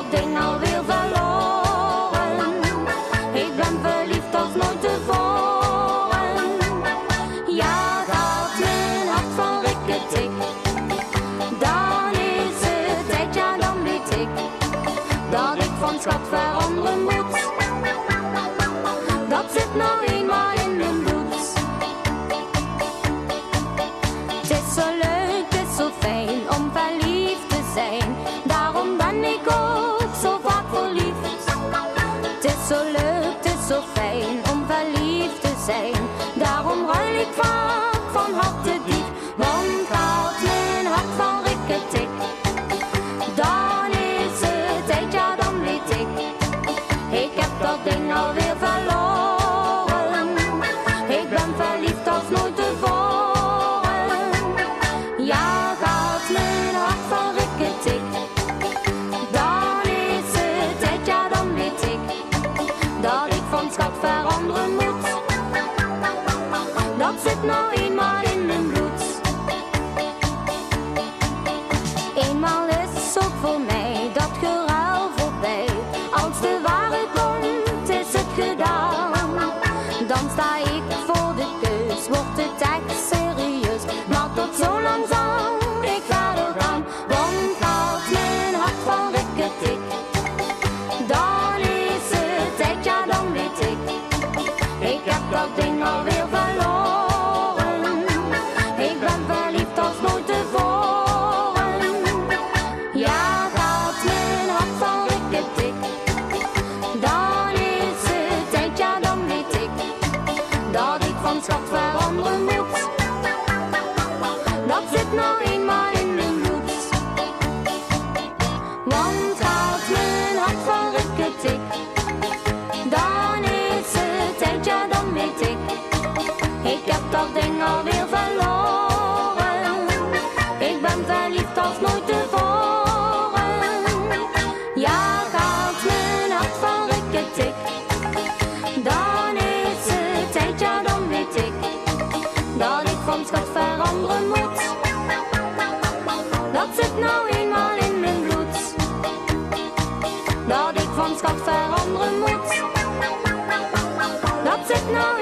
dat ding alweer verloren. Ik ben verliefd als nooit tevoren. Ja, gaat mijn hart van Rikketik. Dan is het tijd, ja dan weet ik dat ik van schat veranderen moet. Dat zit nou eenmaal in mijn bloed. Het is zo leuk, het is zo fijn om verliefd te zijn. Daarom ben ik ook zo vaak verliefd. Het is zo leuk, het is zo fijn om verliefd te zijn. Daarom ruil ik vaak van hart te diep. Want gaat mijn hart van Rikketik. Dan is het tijd, ja dan weet ik. Ik heb dat ding alweer verloren. Ik ben verliefd als nooit tevoren. Ja, gaat mijn hart van Rikketik. Dan is het tijd, ja dan weet ik dat ik van schat veranderen moet. Dat zit nou eenmaal in mijn bloed. Eenmaal is ook voor mij dat geruil voorbij. Als de ware komt is het gedaan. Dan sta ik voor de keus, wordt het echt serieus. Maar tot zo langzaam, ik ga er gaan. Want gaat mijn hart van Rikketik. Dan is het tijd, ja dan weet ik. Ik heb dat ding alweer verloren. Ik ben verliefd als nooit tevoren. Ja, gaat mijn hart van Rikketik. Dan is het tijd, ja dan weet ik dat ik van schat veranderen moet. Dat zit nou eenmaal in mijn bloed. Want gaat mijn hart van Rikketik. Dan is het tijd, ja dan weet ik. Ik heb dat ding alweer verloren. Ik ben verliefd als nooit tevoren. Ja, gaat mijn hart van Rikketik. Dan is het tijd, ja dan weet ik dat ik van schat veranderen moet. Dat zit nou eenmaal in mijn bloed. Dat ik van schat veranderen moet. Dat zit nou